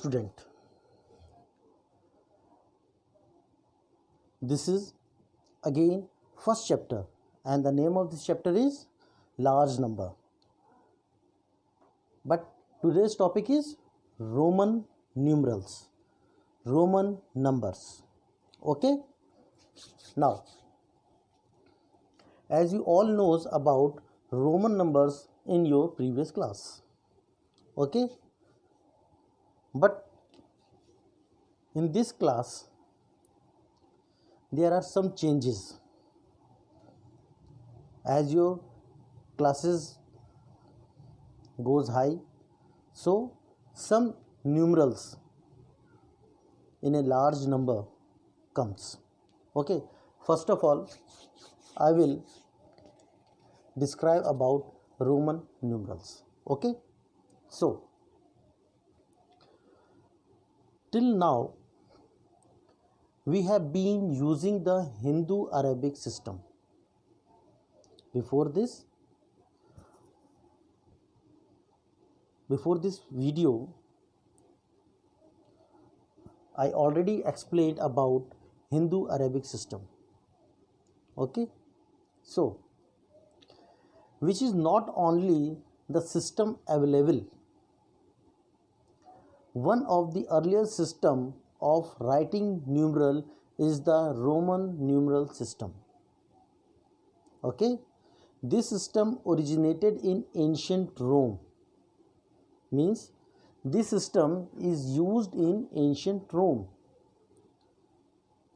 student, this is again first chapter and the name of this chapter is large number. But today's topic is Roman numerals, Roman numbers. Okay? Now, as you all knows about Roman numbers in your previous class. Okay? But in this class there are some changes. As your classes goes high, so some numerals in a large number comes. Okay, first of all I will describe about Roman numerals. Okay, so till now we have been using the Hindu-Arabic system. Before this video, I already explained about Hindu-Arabic system. Okay, so which is not only the system available, one of the earlier system of writing numeral is the Roman numeral system. Okay, this system originated in ancient Rome. Means this system is used in ancient Rome.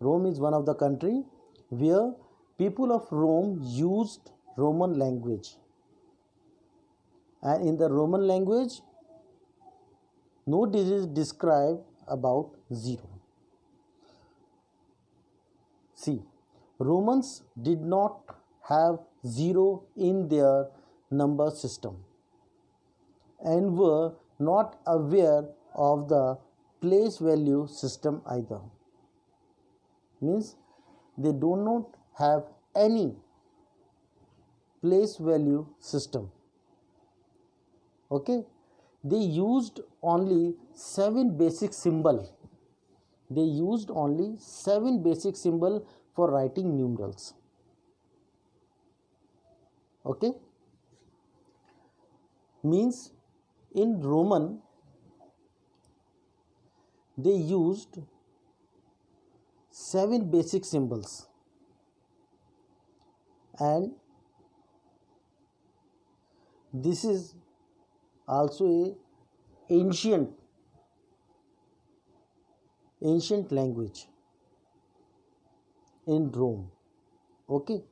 Rome is one of the country where people of Rome used Roman language, and in the Roman language no digit described about 0. See, Romans did not have 0 in their number system and were not aware of the place value system either. Means they do not have any place value system. Okay, they used only 7 basic symbol. They used only 7 basic symbol for writing numerals. Okay, means in Roman they used 7 basic symbols, and this is also a ancient language in Rome. Okay,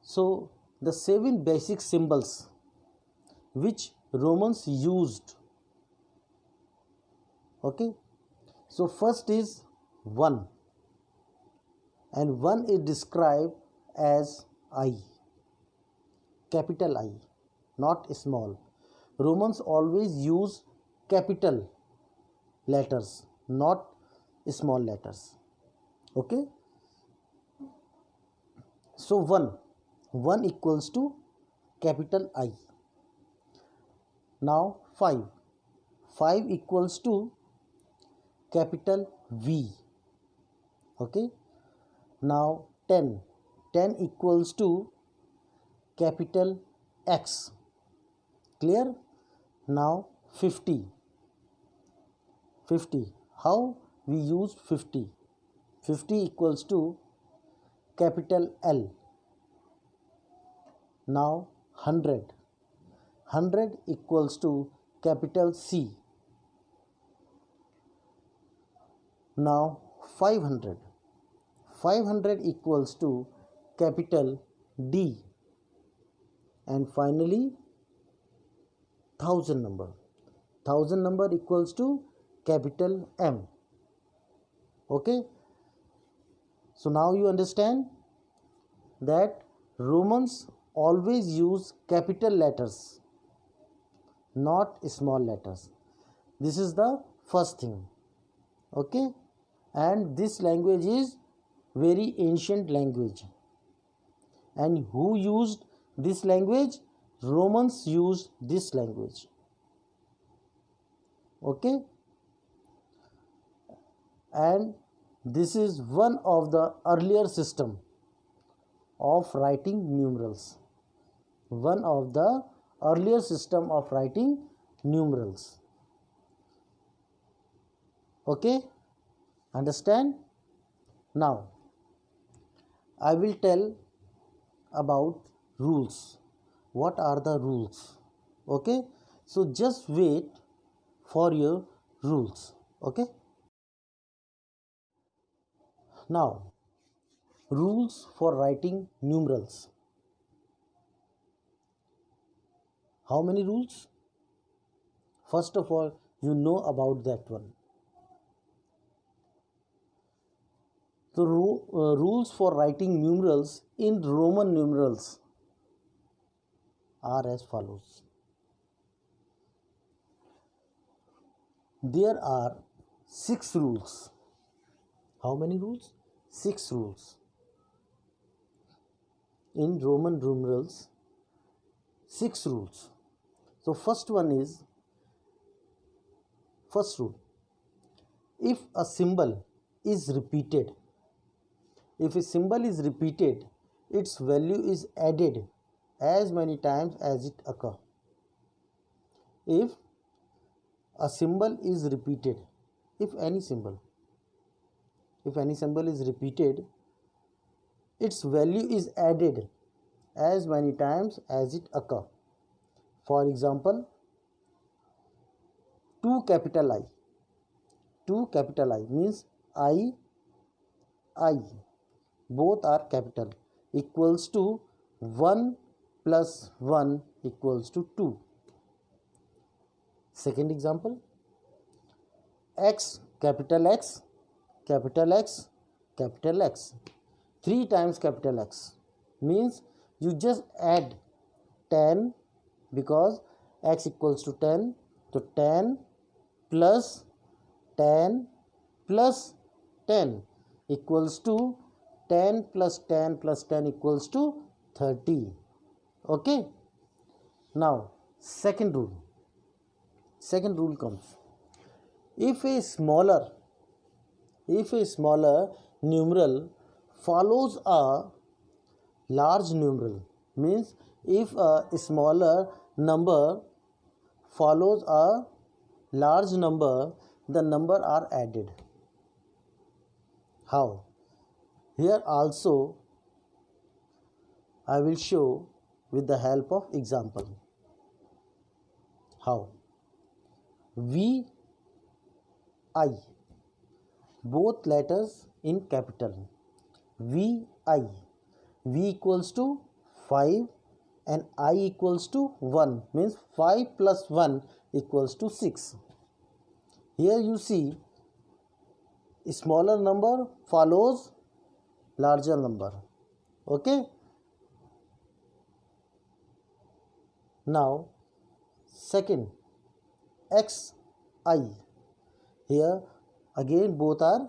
so the 7 basic symbols which Romans used. Okay, so first is 1, and 1 is described as I, capital I, not small. Romans always use capital letters, not small letters. Okay, so 1 equals to capital I. Now 5 equals to capital V. Okay, now 10 equals to capital X. Clear? Now 50, how we use 50 equals to capital L. Now 100 equals to capital C. Now 500 equals to capital D, and finally 1000 number equals to capital M. Okay, so now you understand that Romans always use capital letters, not small letters. This is the first thing. Okay, and this language is very ancient language. And who used this language? Romans used this language. Okay, and this is one of the earlier system of writing numerals. One of the earlier system of writing numerals. Okay, understand? Now I will tell about rules. What are the rules? Okay, so just wait for your rules. Okay, now rules for writing numerals. How many rules? First of all, you know about that one. The rules for writing numerals in Roman numerals are as follows. There are 6 rules. How many rules? 6 rules. In Roman numerals, 6 rules. So first rule. If a symbol is repeated, its value is added as many times as it occurs. If a symbol is repeated, if any symbol is repeated, its value is added as many times as it occurs. For example, 2 capital I. 2 capital I means I, both are capital, equals to 1 plus 1 equals to 2. Second example, X, capital X, capital X, capital X. 3 times capital X means you just add 10 because X equals to 10. So 10 plus 10 plus 10 equals to 10 plus 10 plus 10 equals to 30. Okay. Now second rule comes. If a smaller numeral follows a large numeral, means if a smaller number follows a large number, the number are added. How? Here also I will show with the help of example. How? V, I, both letters in capital. V, I. V equals to 5 and I equals to 1, means 5 plus 1 equals to 6. Here you see a smaller number follows larger number. Okay. Now second, X, I. Here again both are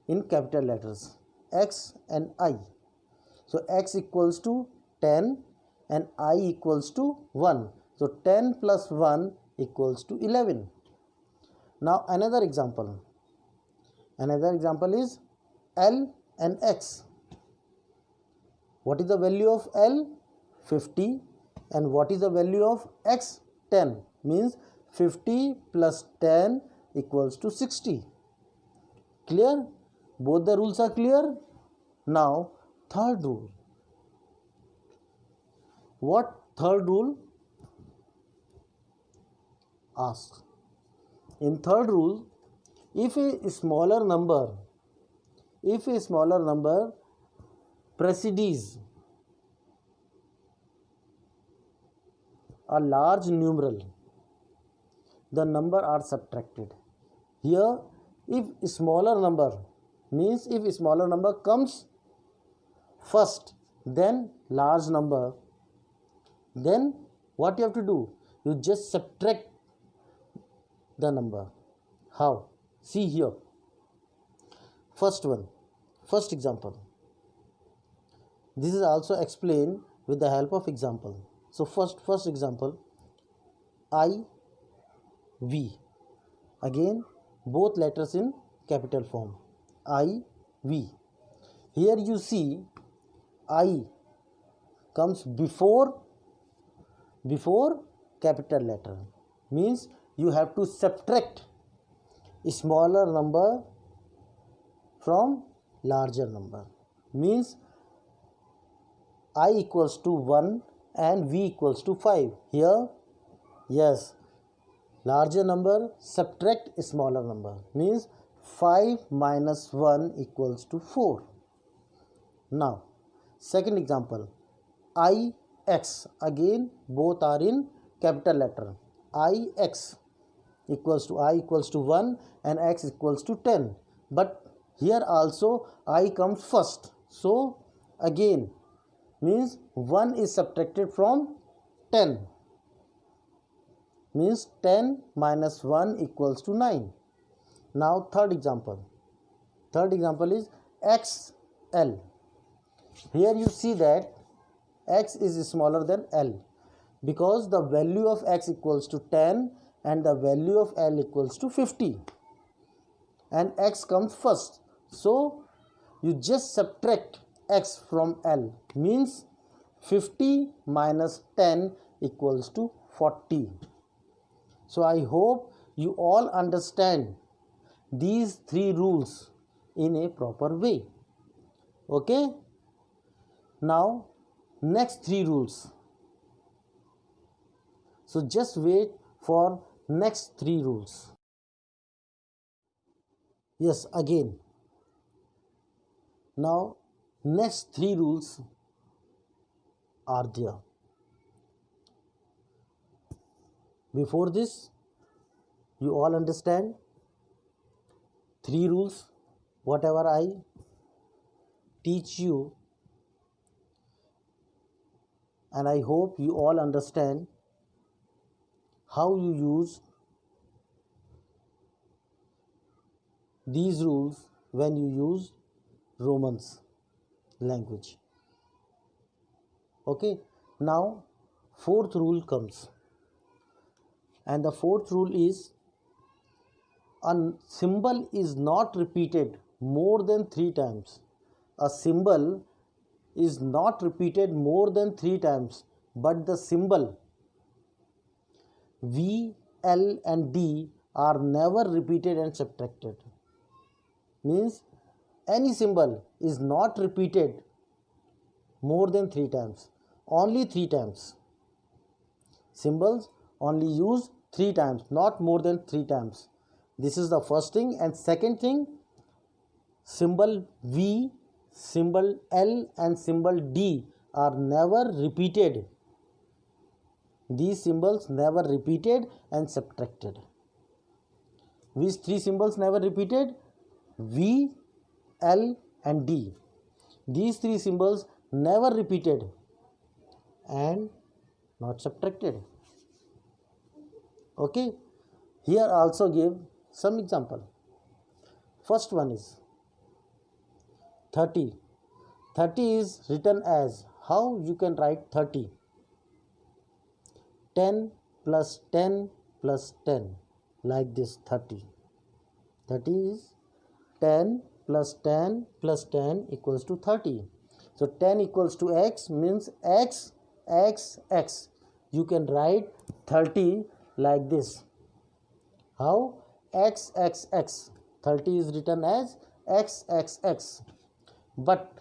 in capital letters, X and I. So X equals to 10 and I equals to 1. So 10 plus 1 equals to 11. Now another example is L and X. What is the value of L? 50. And what is the value of X? 10. Means 50 plus 10 equals to 60. Clear? Both the rules are clear. Now third rule. What third rule asks? In third rule, if a smaller number precedes a large numeral, the number are subtracted. Here, if smaller number comes first, then large number, then what you have to do? You just subtract the number. How? See here. First example. This is also explained with the help of example. So first example, I, V. Again, both letters in capital form, I, V. Here you see I comes before capital letter, means you have to subtract a smaller number from larger number, means I equals to 1 and V equals to 5. Here, yes, larger number subtract a smaller number, means 5 minus 1 equals to 4. Now, second example, Ix. Again, both are in capital letter. Ix equals to I equals to 1 and X equals to 10. But here also I comes first. So, again, means 1 is subtracted from 10. Means 10 minus 1 equals to 9. Now, third example. Third example is XL. Here you see that X is smaller than L, because the value of X equals to 10 and the value of L equals to 50, and X comes first. So you just subtract X from L, means 50 minus 10 equals to 40. So I hope you all understand these three rules in a proper way. Okay? Now, next three rules. So just wait for next three rules. Yes, again. Now, next three rules are there. Before this, you all understand three rules. Whatever I teach you, and I hope you all understand how you use these rules when you use Romans language. Okay, now fourth rule comes, and the fourth rule is a symbol is not repeated more than 3 times. A symbol is not repeated more than 3 times, but the symbol V, L and D are never repeated and subtracted. Means any symbol is not repeated more than 3 times, only 3 times. Symbols only used 3 times, not more than 3 times. This is the first thing. And second thing, symbol V, symbol L and symbol D are never repeated. These symbols never repeated and subtracted. Which three symbols never repeated? V, L and D. These three symbols never repeated and not subtracted. Okay. Here also give some example. First one is 30. 30 is written as, how you can write 30? 10 plus 10 plus 10, like this 30. 30 is 10 plus 10 plus 10 equals to 30. So 10 equals to x means x, x, x. You can write 30 like this. How? X, x, x. 30 is written as x, x, x. But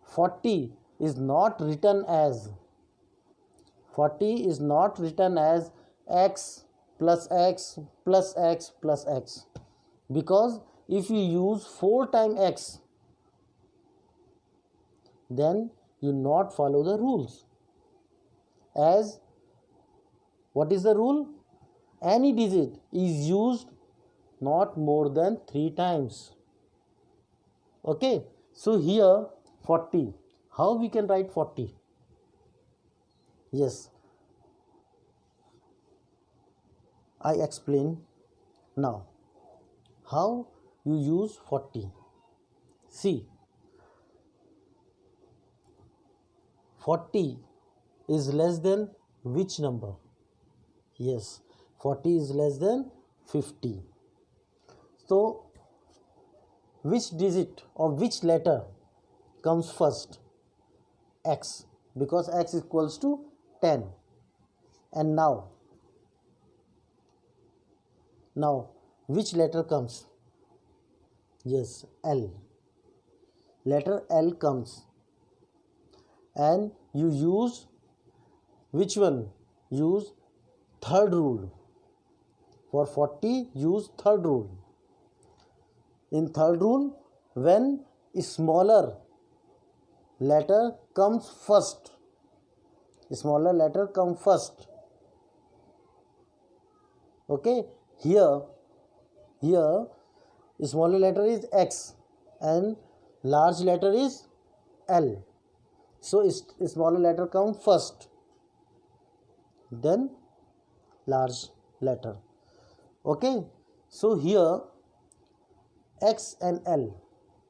40 is not written as 40 is not written as x plus x plus x plus x, because if you use 4 times x, then you not follow the rules. As what is the rule? Any digit is used not more than 3 times. Okay, so here 40. How we can write 40? Yes, I explain now how you use 40. See, 40 is less than which number? Yes, 40 is less than 50. So which digit or which letter comes first? X, because x equals to 10. And now which letter comes? Yes, L. Letter L comes, and you use which one? Use third rule. For 40, use third rule. In third rule, when a smaller letter comes first, okay, here smaller letter is X and large letter is L. So smaller letter come first, then large letter. Okay, so here X and L,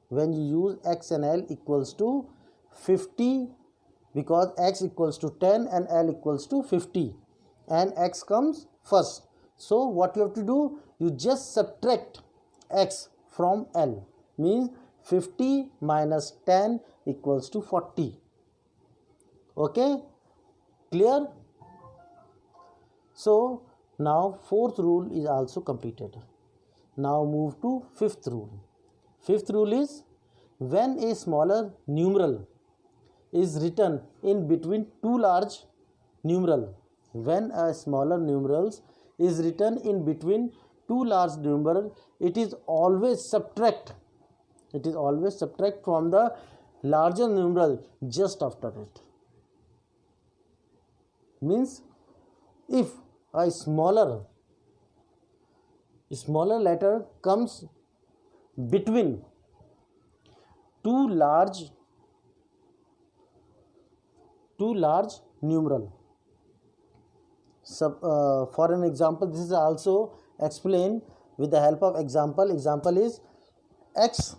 when you use X and L equals to 50, because X equals to 10 and L equals to 50, and X comes first. So what you have to do, you just subtract X from L, means 50 minus 10 equals to 40. Okay, clear? So now fourth rule is also completed. Now move to fifth rule. Fifth rule is, when a smaller numeral is written in between two large numeral, when a smaller numerals is written in between two large numeral, it is always subtract from the larger numeral just after it. Means if a smaller letter comes between two large numeral. For an example, this is also explained with the help of example. Example is X,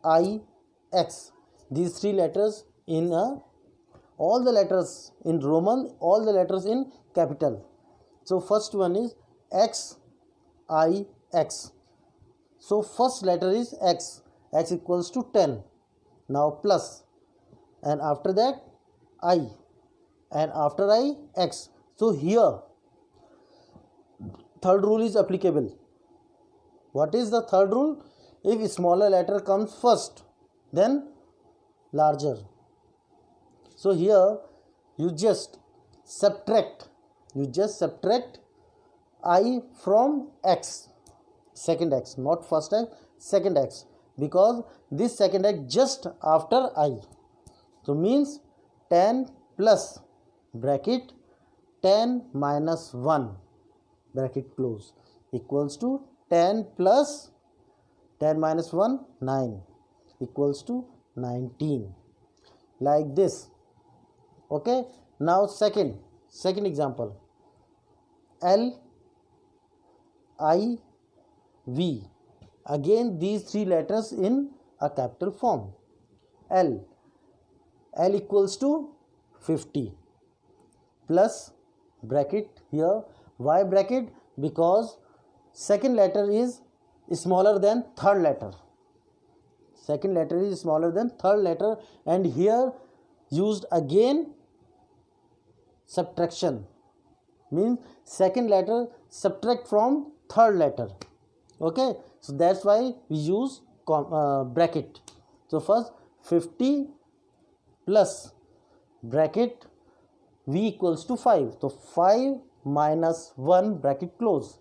I, X. These three letters in all the letters in Roman, all the letters in capital. So first one is X, I, X. So first letter is X. X equals to 10. Now plus, and after that I, and after I, X. So here third rule is applicable. What is the third rule? If a smaller letter comes first, then larger. So here you just subtract I from X, second X, not first X, second X, because this second X just after I. So means 10 plus bracket 10 minus 1 bracket close equals to 10 plus 10 minus 1, 9, equals to 19, like this. Okay, now second example, L, I, V. Again these three letters in a capital form. L equals to 50 plus bracket here. Why bracket? Because second letter is smaller than third letter. Second letter is smaller than third letter, and here used again subtraction, means second letter subtract from third letter. Okay, so that's why we use bracket. So first 50 plus bracket V equals to 5. So 5 minus 1 bracket close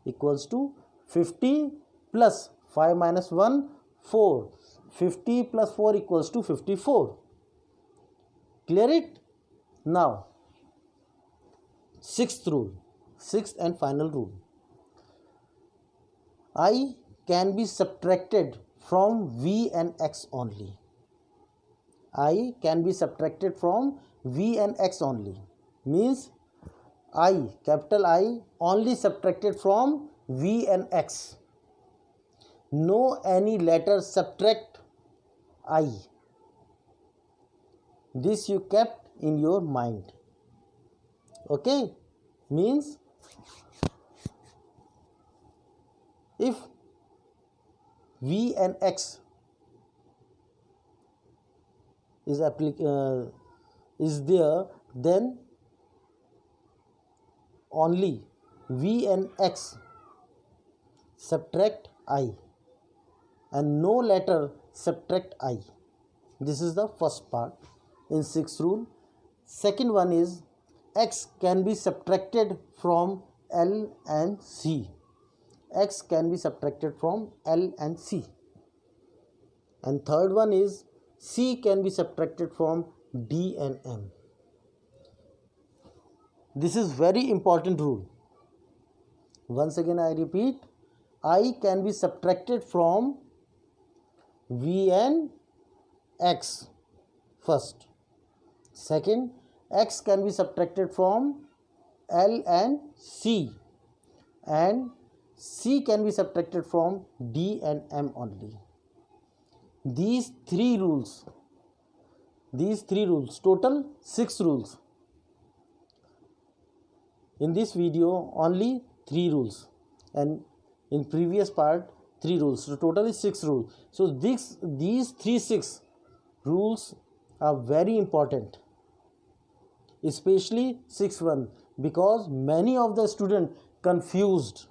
equals to 50 plus 5 minus 1, 4. 50 plus 4 equals to 54. Clear it? Now sixth and final rule. I can be subtracted from V and X only. I can be subtracted from V and X only. Means I, capital I, only subtracted from V and X. No any letter subtract I. This you kept in your mind. Okay, means if V and X is there, then only V and X subtract I, and no letter subtract I. This is the first part in sixth rule. Second one is X can be subtracted from L and C. X can be subtracted from L and C. And third one is C can be subtracted from D and M. This is very important rule. Once again I repeat, I can be subtracted from V and X first. Second, X can be subtracted from L and C, and C can be subtracted from D and M only. These three rules, total 6 rules. In this video only 3 rules, and in previous part 3 rules. So total is 6 rules. So these 6 rules are very important, especially 6th one, because many of the students confused.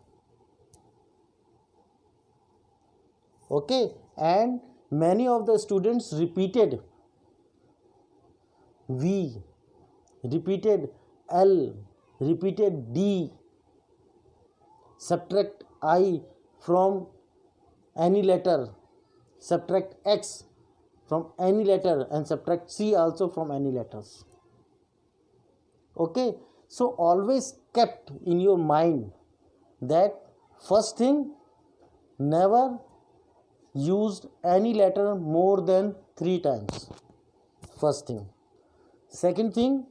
Okay, and many of the students repeated V, repeated L, repeated D, subtract I from any letter, subtract X from any letter, and subtract C also from any letters. Okay, so always kept in your mind that first thing, never used any letter more than 3 times. First thing. Second thing,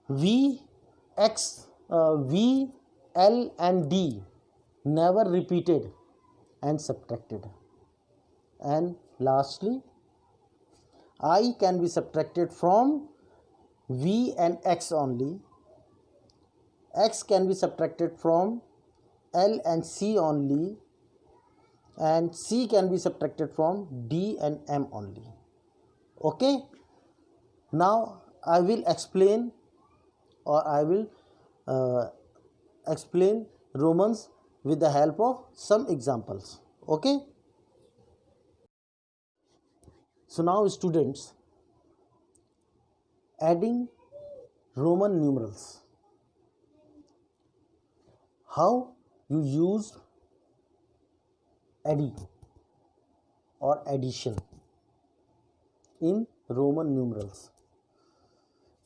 V, L and D never repeated and subtracted. And lastly, I can be subtracted from V and X only. X can be subtracted from L and C only, and C can be subtracted from D and M only. Okay, now I will explain, or I will explain Romans with the help of some examples. Okay, so now students, adding Roman numerals. How you use adding or addition in Roman numerals?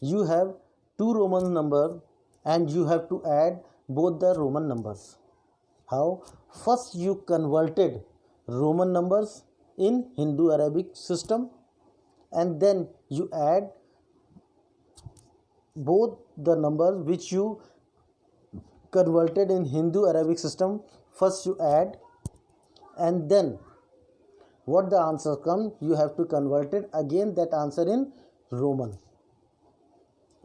You have 2 Roman numbers and you have to add both the Roman numbers. How? First you converted Roman numbers in Hindu-Arabic system, and then you add both the numbers which you converted in Hindu-Arabic system. First you add, and then what the answer comes, you have to convert it again, that answer in Roman.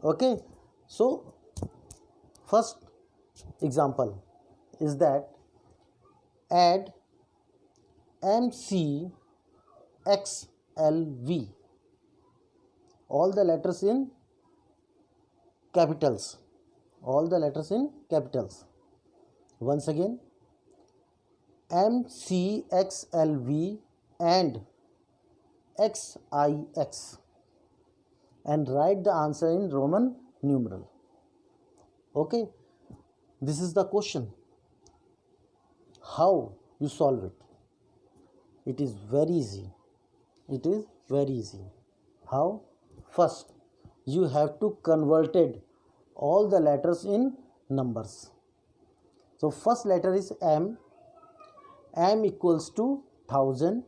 Okay, so first example is that add MCXLV, all the letters in capitals, Once again, MCXLV and XIX, and write the answer in Roman numeral. Okay, this is the question. How you solve it? It is very easy. How? First, you have to converted all the letters in numbers. So first letter is M. M equals to 1000.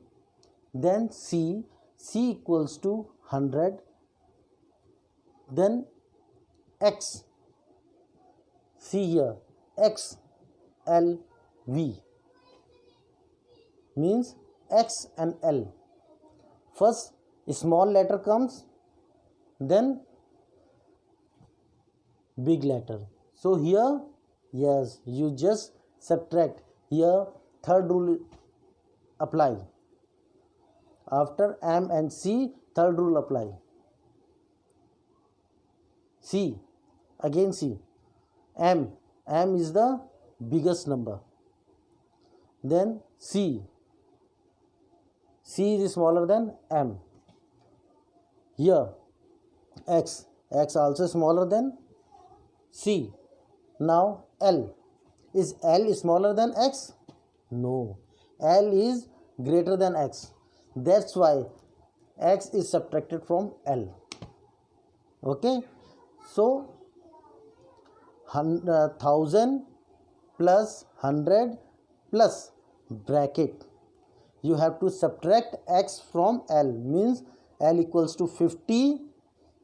Then C equals to 100. Then X. See here, XLV means X and L. First small letter comes, then big letter. So here, yes, you just subtract. Here third rule apply. After M and C, third rule apply. C, again C. M is the biggest number. Then C is smaller than M. Here X also smaller than C. Now L. Is L smaller than X? No. L is greater than X. That's why X is subtracted from L. Okay. So 1000 plus 100 plus bracket. You have to subtract X from L. Means L equals to 50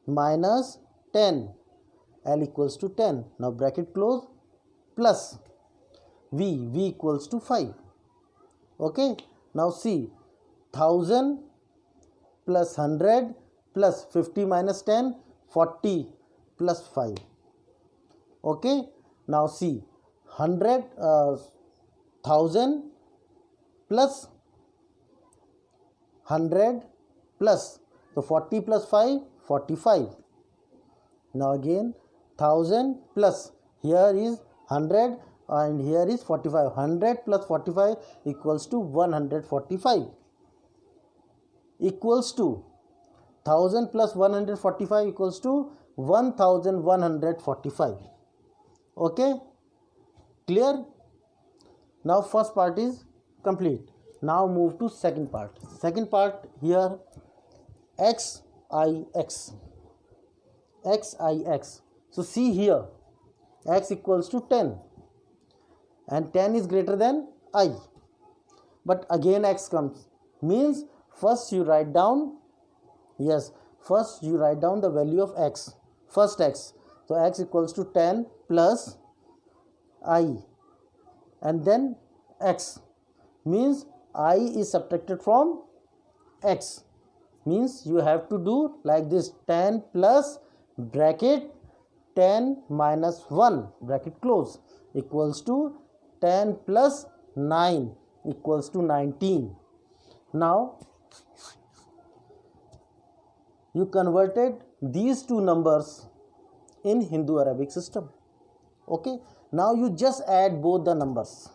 minus 10. L equals to 10. Now bracket close, plus V equals to 5. Okay. Now see, 1000 plus 100 plus 50 minus 10, 40 plus 5. Okay. Now see, 1000 plus 100 plus, so 40 plus 5, 45. Now again 1000 plus, here is 100 and here is 45. 100 plus 45 equals to 145. Equals to 1000 plus 145 equals to 1145. Okay. Clear? Now first part is complete. Now move to second part. Second part, here XIX. So see here, X equals to 10 and 10 is greater than I. But again X comes. Means first you write down, first you write down the value of X. First X. So X equals to 10 plus I and then X. Means I is subtracted from X. Means you have to do like this, 10 plus bracket 10 minus 1 bracket close equals to 10 plus 9 equals to 19. Now you converted these two numbers in Hindu-Arabic system. Okay. Now you just add both the numbers.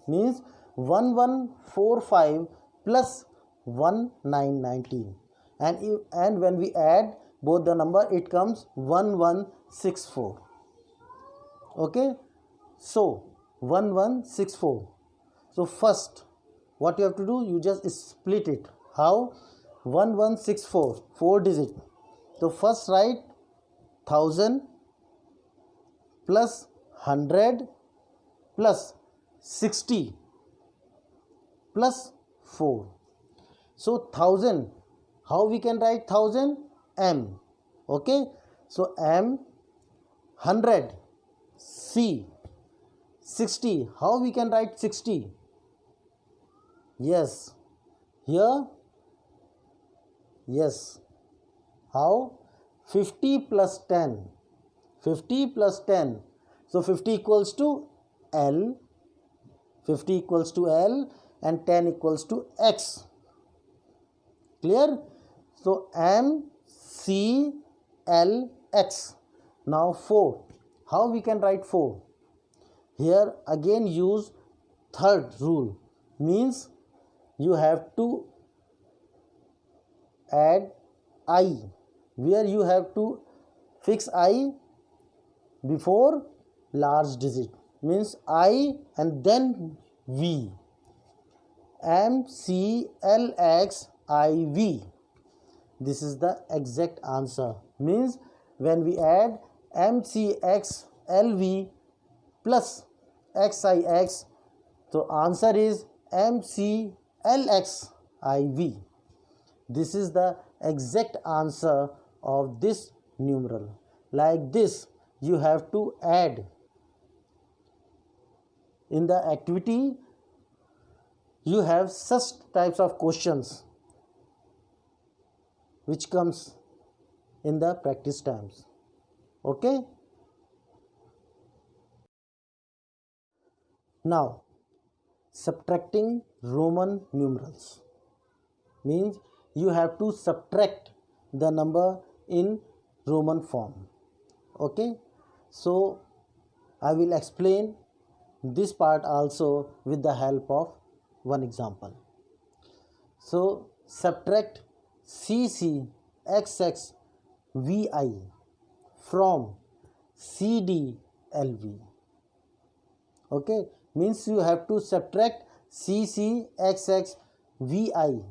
Means 1145 plus 1919. And when we add both the number, it comes 1164. Okay. So 1164. So first what you have to do, you just split it. How? 1164, 4 digit. So first write 1000 plus 100 plus 60 plus 4. So 1000, how we can write 1000? M. Okay. So M. 100 C. 60, how we can write 60? Yes. Here. Yes. How? 50 plus 10. 50 plus 10. So 50 equals to L. 50 equals to L and 10 equals to X. Clear? So M, C, L, X. Now 4. How we can write 4? Here again use third rule. Means you have to add I. Where you have to fix I before large digit. Means I and then V. M, C, L, X, I, V. This is the exact answer. Means when we add M, C, X, L, V plus X, I, X, so answer is M, C, L, X, I, V. This is the exact answer of this numeral. Like this, you have to add. In the activity, you have such types of questions which comes in the practice times. Okay. Now subtracting Roman numerals. Means you have to subtract the number in Roman form. Okay, so I will explain this part also with the help of one example. So subtract CCXXVI from CDLV. Okay, means you have to subtract CCXXVI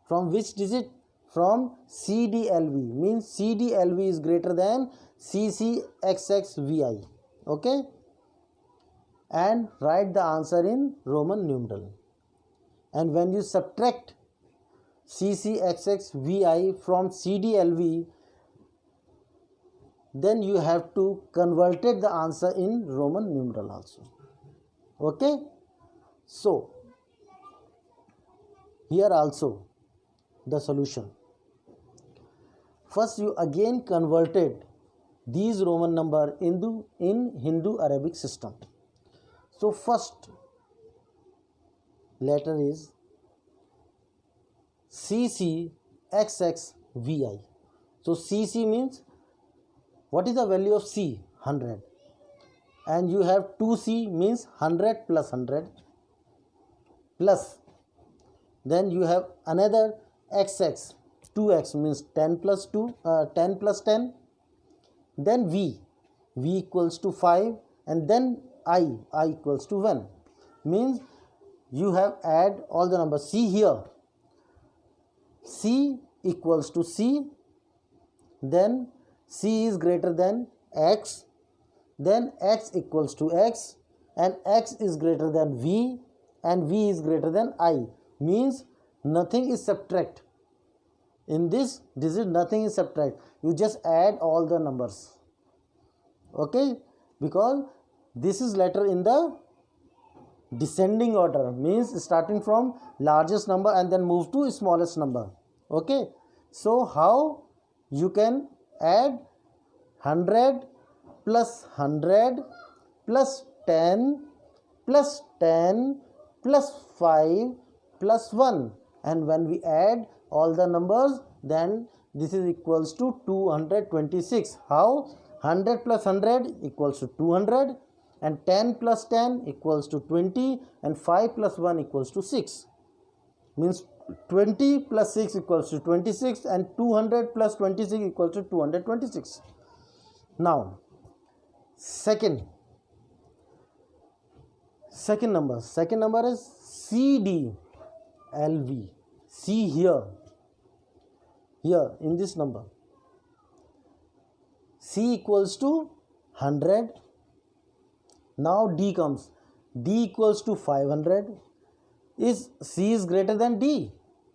from which digit? From CDLV. Means CDLV is greater than CCXXVI. Okay, and write the answer in Roman numeral. And when you subtract CCXXVI from CDLV, then you have to convert the answer in Roman numeral also. Okay, so here also the solution. First, you again converted these Roman number in Hindu-Arabic system. So first letter is CCXXVI. So CC means, what is the value of C? 100. And you have 2C means 100 plus 100 plus. Then you have another XX. 2x means 10 plus 2, 10 plus 10. Then V equals to 5, and then I equals to 1. Means you have add all the numbers. See here, C equals to C, then C is greater than X, then X equals to X, and X is greater than V, and V is greater than I. Means nothing is subtract. In this digit nothing is subtract. You just add all the numbers. Okay, because this is letter in the descending order, means starting from largest number and then move to smallest number. Okay, so how you can add 100 plus 100 plus 10 plus 10 plus 5 plus 1, and when we add all the numbers, then this is equals to 226. How? 100 plus 100 equals to 200, and 10 plus 10 equals to 20, and 5 plus 1 equals to 6. Means 20 plus 6 equals to 26, and 200 plus 26 equals to 226. Now second number is CDLV. See here in this number, C equals to 100. Now D comes. D equals to 500. Is C is greater than D?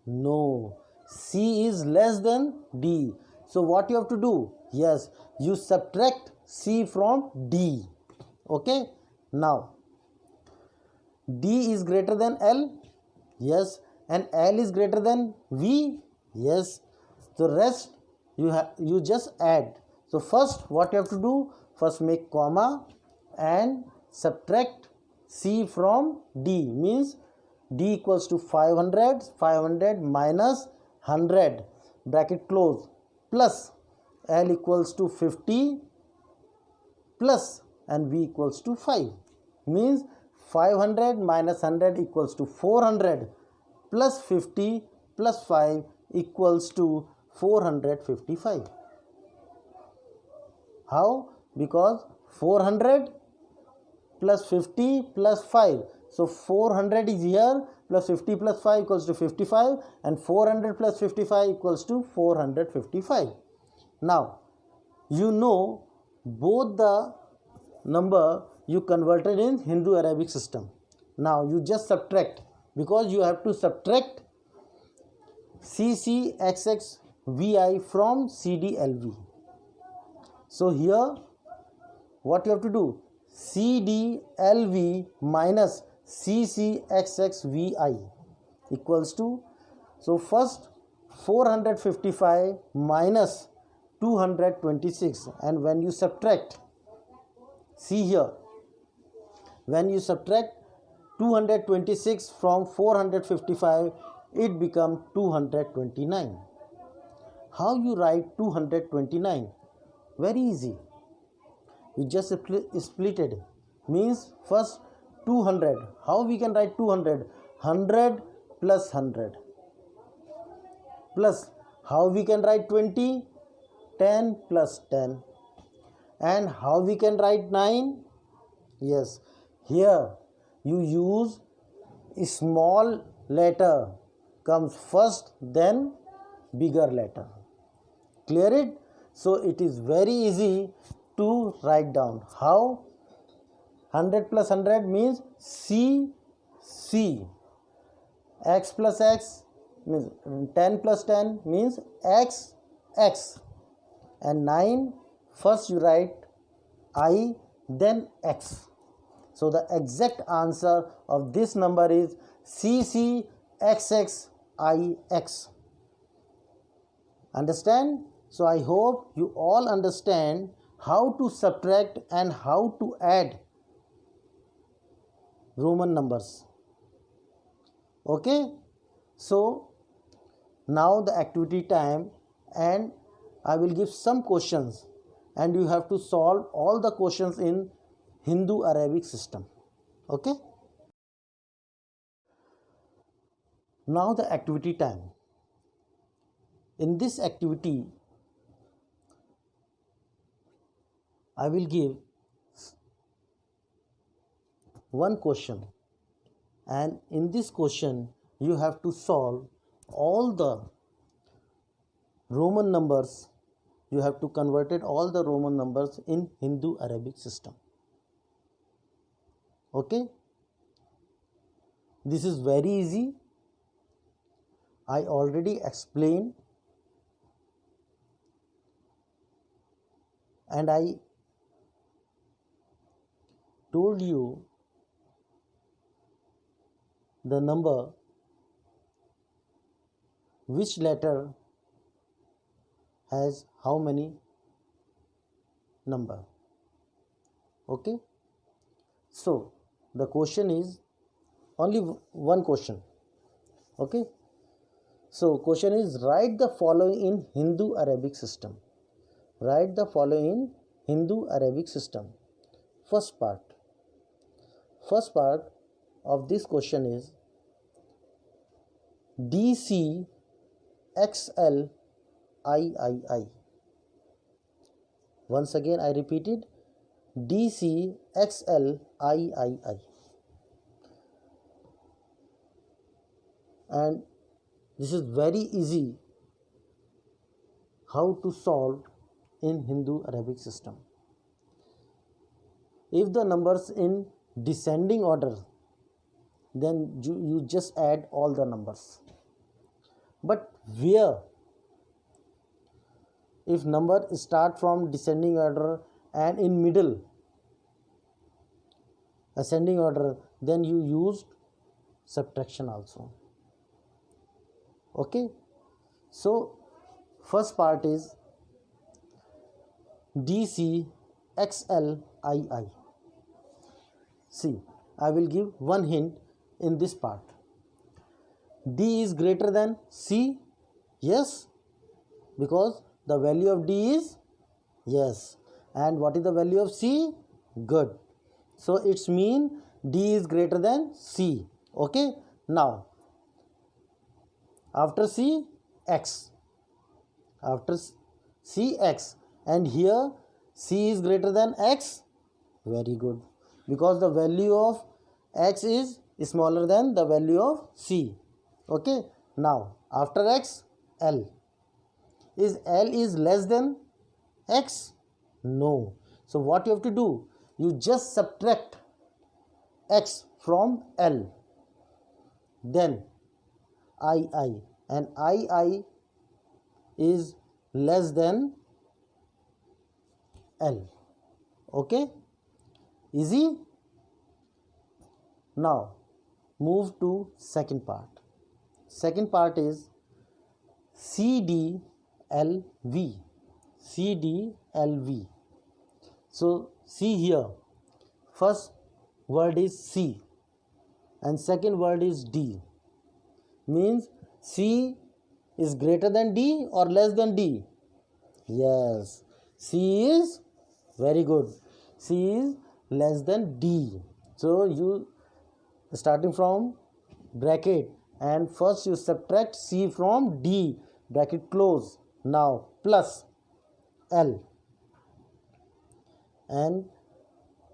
No. C is less than D. So what you have to do? Yes, you subtract C from D. Okay. Now D is greater than L. Yes. And L is greater than V. Yes. The rest you just add. So first what you have to do? First make comma and subtract C from D. Means D equals to 500. 500 minus 100 bracket close plus L equals to 50 plus and V equals to 5. Means 500 minus 100 equals to 400 plus 50 plus 5 equals to 455. How? Because 400 plus 50 plus 5. So 400 is here, plus 50 plus 5 equals to 55, and 400 plus 55 equals to 455. Now you know both the number you converted in Hindu-Arabic system. Now you just subtract, because you have to subtract CCXXVI from CDLV. So here what you have to do? CDLV minus CCXXVI equals to, so first 455 minus 226, and when you subtract, see here, when you subtract 226 from 455, it become 229. How you write 229? Very easy. You just split it. Means first 200. How we can write 200? 100 plus 100. Plus, how we can write 20? 10 plus 10. And how we can write 9? Yes, here you use a small letter comes first, then bigger letter. Clear it? So it is very easy to write down. How? 100 plus 100 means C. X plus X means 10 plus 10 means X. And 9, first you write I, then X. So the exact answer of this number is CCXXIX. Understand? So I hope you all understand how to subtract and how to add Roman numbers. Okay? So now the activity time, and I will give some questions and you have to solve all the questions in Hindu-Arabic system. Okay? Now the activity time. In this activity, I will give one question, and in this question you have to solve all the Roman numbers. You have to convert all the Roman numbers in Hindu-Arabic system. Okay? This is very easy. I already explained, and I told you the number, which letter has how many number. Okay? So the question is only one question. Okay? So question is, write the following in Hindu-Arabic system. Write the following in Hindu-Arabic system. First part of this question is DCXLIII. Once again I repeated, DCXLIII. And this is very easy how to solve in Hindu-Arabic system. If the numbers in descending order, then you just add all the numbers. But where? If number start from descending order and in middle ascending order, then you use subtraction also. Okay? So first part is DCXLII. See, I will give one hint in this part. D is greater than C. Yes, because the value of D is yes. And what is the value of C? Good. So it's mean D is greater than C. Okay. Now after C, X. After C, X. And here C is greater than X. Very good. Because the value of X is smaller than the value of C. Okay. Now after X, L. Is L is less than X? No. So what you have to do? You just subtract X from L. Then II, and II is less than L. Okay? Easy? Now move to second part. Second part is CDLV. CDLV. So see here, first word is C. and second word is D. Means C is greater than D or less than D? Yes, C is very good. C is less than D. So you starting from bracket and first you subtract C from D, bracket close. Now plus L and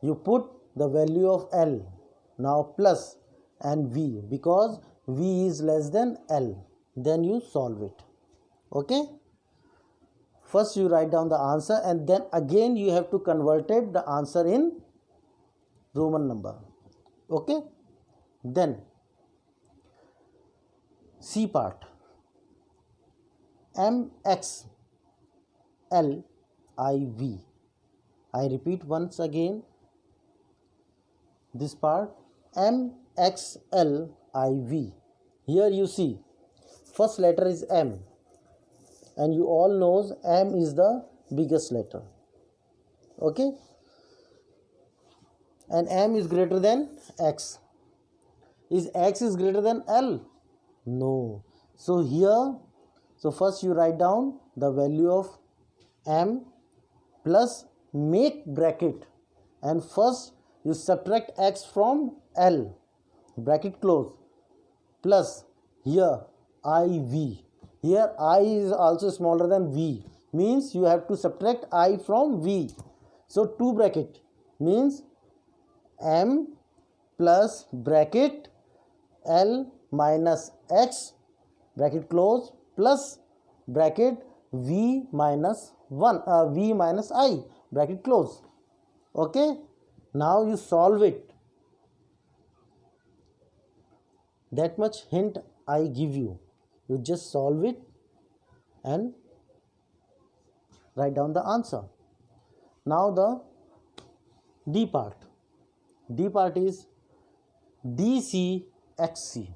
you put the value of L. Now plus and V, because V is less than L. Then you solve it. Okay. First you write down the answer and then again you have to convert it the answer in Roman number. Okay. Then C part. MXLIV. I repeat once again this part, MXLIV. Here you see first letter is M and you all knows M is the biggest letter. Okay, and M is greater than X. Is X is greater than L? No. So here, so first you write down the value of M plus make bracket and first you subtract X from L, bracket close, plus here IV. Here I is also smaller than V, means you have to subtract I from V. So 2 bracket means M plus bracket L minus X, bracket close, plus bracket V minus 1, V minus I, bracket close. Okay, now you solve it. That much hint I give you. You just solve it and write down the answer. Now the D part. D part is DCXC.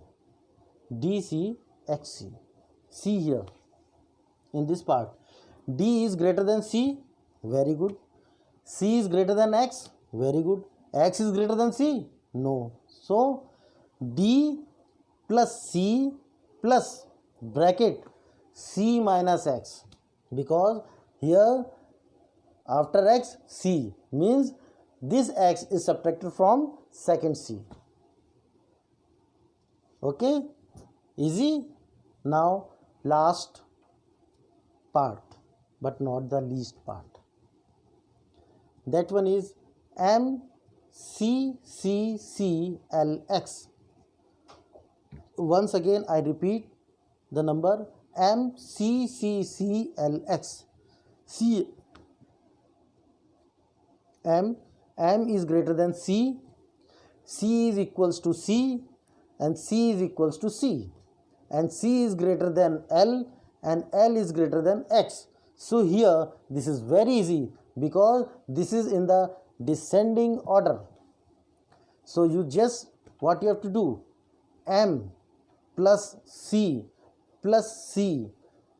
DCXC. See here in this part. D is greater than C. Very good. C is greater than X. Very good. X is greater than C. No. So D plus C plus bracket C minus X, because here after X C means this X is subtracted from second C. Okay, easy. Now last part but not the least part. That one is MCCCLX. Once again I repeat the number MCCCLX. C M is greater than C, C is equals to C, and C is equals to C, and C is greater than L, and L is greater than X. So here this is very easy because this is in the descending order. So you just what you have to do, M plus C plus C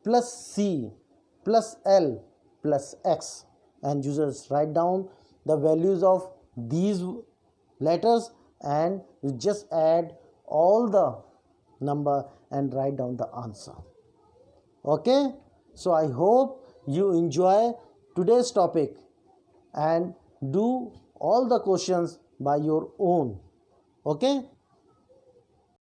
plus C plus L plus X, and you just write down the values of these letters and you just add all the number and write down the answer. Okay, so I hope you enjoy today's topic and do all the questions by your own. Okay.